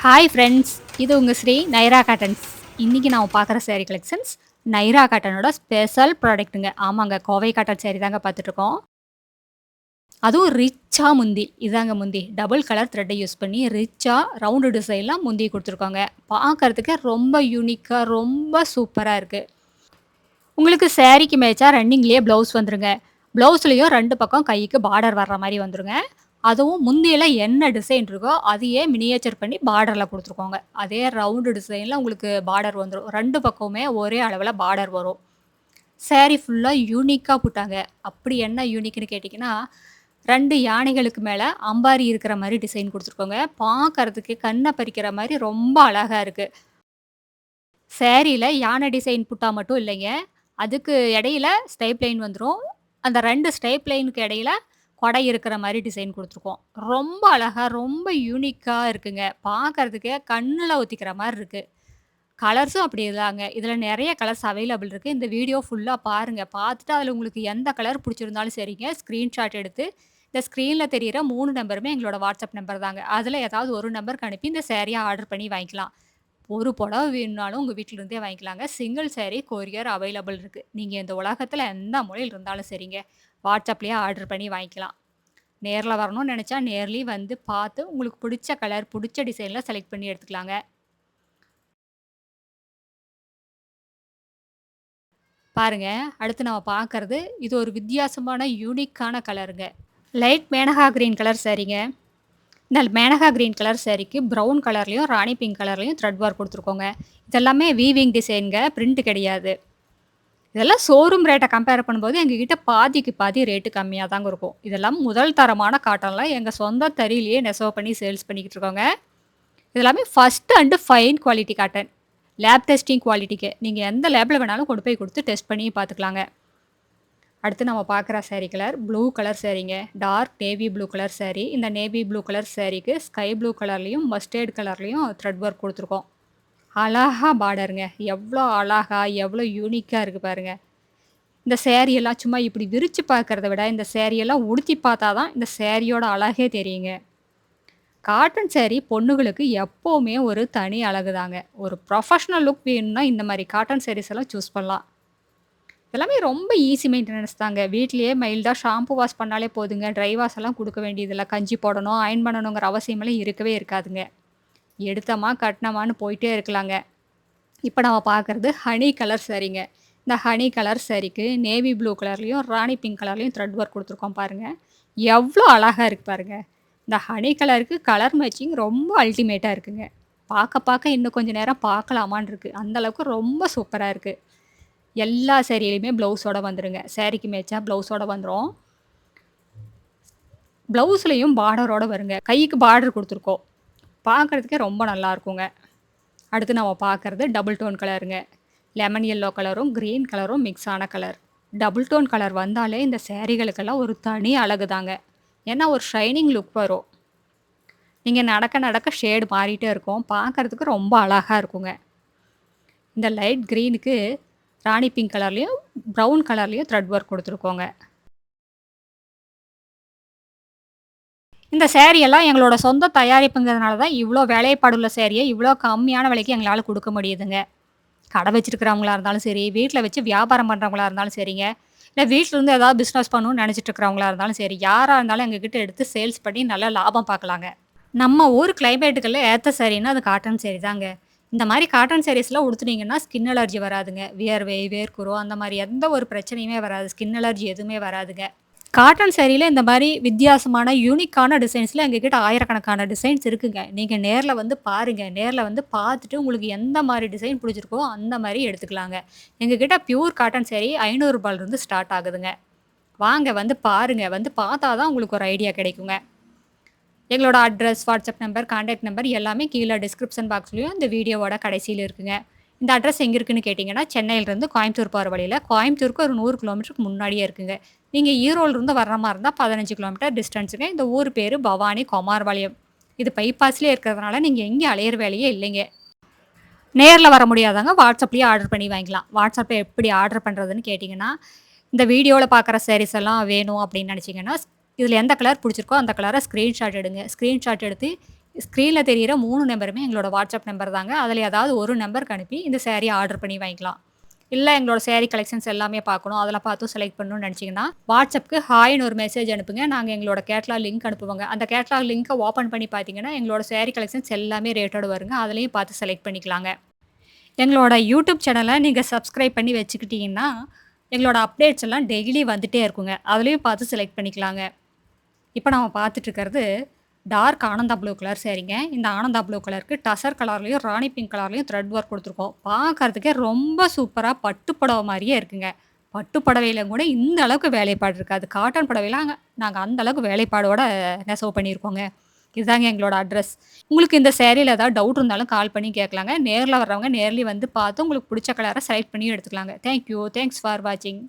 Hi friends, இது உங்கள் Sri Naira cottons. இன்றைக்கி நான் பார்க்குற சேரீ கலெக்ஷன்ஸ் நைரா காட்டனோட ஸ்பெஷல் ப்ராடக்ட்டுங்க. ஆமாங்க, கோவை காட்டன் சேரீ தாங்க பார்த்துட்ருக்கோம். அதுவும் ரிச்சாக முந்தி இதாங்க முந்தி டபுள் கலர் த்ரெட்டை யூஸ் பண்ணி ரிச்சாக ரவுண்டு டிசைன்லாம் முந்தி கொடுத்துருக்கோங்க. பார்க்குறதுக்கே ரொம்ப யூனிக்காக ரொம்ப சூப்பராக இருக்குது. உங்களுக்கு சேரீக்கு மேட்சா ரன்னிங்லேயே ப்ளவுஸ் வந்துருங்க. ப்ளவுஸ்லேயும் 2 பக்கம் கைக்கு பார்டர் வர்ற மாதிரி வந்துருங்க. அதுவும் முந்தியெல்லாம் என்ன டிசைன் இருக்கோ அதையே மினியேச்சர் பண்ணி பார்டரில் கொடுத்துருக்கோங்க. அதே ரவுண்டு டிசைனில் உங்களுக்கு பார்டர் வந்துடும். 2 பக்கமுமே ஒரே அளவில் பார்டர் வரும். சேரீ ஃபுல்லாக யூனிக்காக போட்டாங்க. அப்படி என்ன யூனிக்னு கேட்டிங்கன்னா, 2 யானைகளுக்கு மேலே அம்பாரி இருக்கிற மாதிரி டிசைன் கொடுத்துருக்கோங்க. பார்க்கறதுக்கு கண்ணை பறிக்கிற மாதிரி ரொம்ப அழகாக இருக்குது. சேரீல யானை டிசைன் புட்டா மட்டும் இல்லைங்க. அதுக்கு இடையில ஸ்ட்ரைப் லைன் வந்துரும். அந்த 2 ஸ்ட்ரைப் லைனுக்கு இடையில கொடை இருக்கிற மாரி டிசைன் குடுத்துருக்கோம். ரொம்ப அழகா, ரொம்ப யூனிக்கா இருக்குங்க. பார்க்கறதுக்கே கண்ணுல ஒத்திக்கிற மாரி இருக்கு. கலர்ஸும் அப்படிதாங்க. இதுல நெறைய கலர்ஸ் அவைலபிள் இருக்கு. இந்த வீடியோ ஃபுல்லா பாருங்க. பார்த்துட்டு அதுல உங்களுக்கு எந்த கலர் புடிச்சிருந்தாலும் சரிங்க, ஸ்கிரீன்ஷாட் எடுத்து இந்த ஸ்க்ரீன்ல தெரியிற 3 நம்பருமே எங்களோட வாட்ஸ்அப் நம்பர் தாங்க. அதுல ஏதாவது ஒரு நம்பருக்கு அனுப்பி இந்த சாரிய ஆர்டர் பண்ணி வாங்கிக்கலாம். ஒரு புடவ வேணும்னாலும் உங்க வீட்ல இருந்தே வாங்கிக்கலாங்க. சிங்கிள் சாரி கொரியர் அவைலபிள் இருக்கு. நீங்க இந்த உலகத்துல எந்த மூலையில இருந்தாலும் சரிங்க, வாட்ஸ்அப்லயே ஆர்டர் பண்ணி வாங்கிக்கலாம். நேர்ல வரணும்னு நெனச்சா நேர்லயும் வந்து பார்த்து உங்களுக்கு புடிச்ச கலர், புடிச்ச டிசைன்ல செலக்ட் பண்ணி எடுத்துக்கலாங்க. பாருங்க, அடுத்து நம்ம பார்க்கறது, இது ஒரு வித்தியாசமான யூனிக்கான கலருங்க. லைட் மேனகா கிரீன் கலர் சாரீங்க. இந்த மேனகா கிரீன் கலர் சாரீக்கு ப்ரவுன் கலர்லயும், ராணி பிங்க் கலர்லயும் த்ரெட் ஒர்க் குடுத்துருக்கோங்க. இதெல்லாமே வீவிங் டிசைன்ங்க. பிரிண்ட் கிடையாது. இதெல்லாம் ஷோரூம் ரேட்ட கம்பேர் பண்ணும்போது எங்ககிட்ட பாதிக்கு பாதி ரேட்டு கம்மியா தாங்க இருக்கும். இதெல்லாம் முதல் தரமான காட்டன்ல எங்க சொந்த தறியிலேயே நெசவு பண்ணி சேல்ஸ் பண்ணிக்கிட்டு இருக்கோங்க. இது எல்லாமே first and fine quality cotton. Lab testing குவாலிட்டிக்கு. நீங்க எந்த லேப்ல வேணாலும் கொண்டு போய் குடுத்து டெஸ்ட் பண்ணி பார்த்துக்கலாங்க. அடுத்து நம்ம பார்க்குற சாரீ கலர் ப்ளூ கலர் சாரீங்க. Dark navy blue colour sari. இந்த நேவி ப்ளூ கலர் சாரீக்கு ஸ்கை ப்ளூ கலர்லயும், மஸ்டர்ட் கலர்லயும் த்ரெட் ஒர்க் குடுத்துருக்கோம். அழகா பார்டருங்க. எவ்ளோ அழகா, எவ்ளோ யூனிக்கா இருக்கு பாருங்க. இந்த சேரி எல்லாம் சும்மா இப்படி விரிச்சு பார்க்கறத விட, இந்த சேரி எல்லாம் உடுத்தி பார்த்தா தான் இந்த சேரியோட அழகே தெரியுங்க. காட்டன் சேரி பொண்ணுங்களுக்கு எப்பவுமே ஒரு தனி அழகுதாங்க. ஒரு ப்ரொஃபஷனல் லுக் வேணும்னா இந்த மாரி காட்டன் சேரீஸ் எல்லாம் சூஸ் பண்ணலாம். எல்லாமே ரொம்ப ஈஸி மெயின்டெனன்ஸ் தாங்க. வீட்லயே மைல்டா ஷாம்பு வாஷ் பண்ணாலே போதுங்க. ட்ரை வாஷ் எல்லாம் குடுக்க வேண்டியதில்ல. கஞ்சி போடணும், அயர்ன் பண்ணணுங்கிற அவசியமெல்லாம் இருக்கவே இருக்காதுங்க. எடுத்தோமா, கட்னமான்னு போயிட்டே இருக்கலாங்க. இப்ப நம்ம பார்க்கறது ஹனி கலர் சாரீங்க. இந்த ஹனி கலர் சாரீக்கு நேவி ப்ளூ கலர்லயும், ராணி பிங்க் கலர்லயும் த்ரெட் ஒர்க் குடுத்துருக்கோம் பாருங்க. எவ்ளோ அழகா இருக்கு பாருங்க. இந்த ஹனி கலருக்கு கலர் மேட்சிங் ரொம்ப அல்டிமேட்டா இருக்குங்க. பார்க்க பார்க்க இன்னும் கொஞ்ச நேரம் பார்க்கலாமான்னு இருக்கு. அந்த அளவுக்கு ரொம்ப சூப்பரா இருக்கு. எல்லா சாரியிலயுமே ப்ளவுஸோட வந்துருங்க. சாரிக்கு மேட்சா ப்ளவுஸோட வந்துரும். ப்ளவுஸ்லயும் பார்டரோட வருங்க. கைக்கு பார்டர் குடுத்துருக்கோம். பார்க்கறதுக்கே ரொம்ப நல்லா இருக்குங்க. அடுத்து நம்ம பார்க்கறது டபுள் டோன் கலருங்க. லெமன் எல்லோ கலரும், கிரீன் கலரும் மிக்ஸ் ஆன கலர். டபுள் டோன் கலர் வந்தாலே இந்த சாரீகளுக்கெல்லாம் ஒரு தனி அழகுதாங்க. ஏன்னா ஒரு ஷைனிங் லுக் வரும். நீங்க நடக்க நடக்க ஷேடு மாறிட்டே இருக்கும். பார்க்கறதுக்கு ரொம்ப அழகா இருக்குங்க. இந்த லைட் கிரீனுக்கு ராணி பிங்க் கலர்லயும், ப்ரவுன் கலர்லயும் த்ரெட் ஒர்க் குடுத்துருக்கோங்க. இந்த சேரி எல்லாம் எங்களோட சொந்த தயாரிப்புங்கிறதுனால தான் இவ்ளோ வேலைப்பாடுள்ள சேரிய இவ்ளோ கம்மியான விலைக்கு எங்களால குடுக்க முடியுதுங்க. கடை வச்சிருக்கிறவங்களா இருந்தாலும் சரி, வீட்ல வச்சு வியாபாரம் பண்றவங்களா இருந்தாலும் சரிங்க, இல்ல வீட்ல இருந்து ஏதாவது பிசினஸ் பண்ணணும்னு நெனச்சிட்டு இருக்கிறவங்களா இருந்தாலும் சரி, யாரா இருந்தாலும் எங்ககிட்ட எடுத்து சேல்ஸ் பண்ணி நல்ல லாபம் பார்க்கலாங்க. நம்ம ஊர் கிளைமேட்டுக்கெல்லாம் ஏத்த சாரீன்னா அது காட்டன் சாரீ தாங்க. இந்த மாரி காட்டன் சாரீஸ்லாம் உடுத்துனீங்கன்னா ஸ்கின் அலர்ஜி வராதுங்க. வியர்வை, வேர்க்குரு அந்த மாரி எந்த ஒரு பிரச்சனையுமே வராது. ஸ்கின் அலர்ஜி எதுவுமே வராதுங்க. காட்டன் சாரீல இந்த மாரி வித்தியாசமான, யூனிக்கான டிசைன்ஸ்ல எங்ககிட்ட ஆயிரக்கணக்கான டிசைன்ஸ் இருக்குங்க. நீங்க நேர்ல வந்து பாருங்க. நேர்ல வந்து பார்த்துட்டு உங்களுக்கு எந்த மாரி டிசைன் புடிச்சிருக்கோ, அந்த மாரி எடுத்துக்கலாங்க. எங்ககிட்ட பியூர் காட்டன் சாரீ ரூ. 500 ஸ்டார்ட் ஆகுதுங்க. வாங்க வந்து பாருங்க. வந்து பார்த்தா தான் உங்களுக்கு ஒரு ஐடியா கிடைக்குங்க. எங்களோட address, WhatsApp number, contact number எல்லாமே கீழ டிஸ்கிரிப்ஷன் பாக்ஸ்லயும் இந்த வீடியோவோட கடைசியில இருக்குங்க. இந்த அட்ரஸ் எங்க இருக்குன்னு கேட்டீங்கன்னா, சென்னையிலிருந்து கோயம்புத்தூர் போற வழியில, கோயம்புத்தூருக்கு ஒரு 100 கிலோமீட்டருக்கு முன்னாடியே இருக்குங்க. நீங்க ஈரோடுலருந்து வர்ற மாரி இருந்தா 15 கிலோமீட்டர் டிஸ்டன்ஸுங்க. இந்த ஊர் பேரு பவானி குமாரபாளையம். இது பைபாஸ்லயே இருக்கிறதுனால நீங்க எங்கேயும் அலையிற வேலையே இல்லைங்க. நேர்ல வர முடியாதவங்க வாட்ஸ்அப்லயே ஆர்டர் பண்ணி வாங்கிக்கலாம். வாட்ஸ்அப்ல எப்படி ஆர்டர் பண்றதுன்னு கேட்டீங்கன்னா, இந்த வீடியோல பார்க்குற சாரீஸ் எல்லாம் வேணும் அப்படின்னு நினைச்சீங்கன்னா, இதில எந்த கலர் புடிச்சிருக்கோ அந்த கலர ஸ்கிரீன்ஷாட் எடுங்க. ஸ்கிரீன்ஷாட் எடுத்து ஸ்க்ரீன்ல தெரியிற 3 நம்பருமே எங்களோட வாட்ஸ்அப் நம்பர் தாங்க. அதுல ஏதாவது ஒரு நம்பருக்கு அனுப்பி இந்த சாரிய ஆர்டர் பண்ணி வாங்கிக்கலாம். இல்ல எங்களோட சாரி கலெக்ஷன்ஸ் எல்லாமே பார்க்கணும். அதெல்லாம் பார்த்து செலக்ட் பண்ணணும்னு நெனச்சீங்கன்னா, வாட்ஸ்அப்க்கு ஹாய்ன்னு ஒரு மெசேஜ் அனுப்புங்க. நாங்க எங்களோட கேட்லாக் லிங்க் அனுப்புவோங்க. அந்த கேட்லாக் லிங்க்க ஓப்பன் பண்ணி பார்த்தீங்கன்னா, எங்களோட சாரி கலெக்ஷன்ஸ் எல்லாமே ரேட்டோட வருங்க. அதுலயும் பார்த்து செலக்ட் பண்ணிக்கலாங்க. எங்களோட யூடியூப் சேனல நீங்க சப்ஸ்கிரைப் பண்ணி வச்சுக்கிட்டீங்கன்னா, எங்களோட அப்டேட்ஸ் எல்லாம் டெய்லி வந்துட்டே இருக்குங்க. அதுலயும் பார்த்து செலக்ட் பண்ணிக்கலாங்க. இப்ப நாம பார்த்துட்டு இருக்கிறது, டார்க் ஆனந்தா ப்ளூ கலர் சாரீங்க. இந்த ஆனந்தா ப்ளூ கலருக்கு டசர் கலர்லயும், ராணி பிங்க் கலர்லயும் த்ரெட் ஒர்க் குடுத்துருக்கோம். பார்க்கறதுக்கே ரொம்ப சூப்பரா பட்டு புடவ மாரியே இருக்குங்க. பட்டு புடவையில கூட இந்த அளவுக்கு வேலைப்பாடு இருக்காது. காட்டன் புடவைலாம் நாங்க அந்த அளவுக்கு வேலைப்பாடோட நெசவு பண்ணியிருக்கோங்க. இதுதாங்க எங்களோட அட்ரஸ். உங்களுக்கு இந்த சாரீல ஏதாவது டவுட் இருந்தாலும் கால் பண்ணி கேட்கலாங்க. நேர்ல வர்றவங்க நேர்லயும் வந்து பார்த்து உங்களுக்கு புடிச்ச கலர செலக்ட் பண்ணியும் எடுத்துக்கலாங்க. Thank you. தேங்க்ஸ் ஃபார் வாட்சிங்.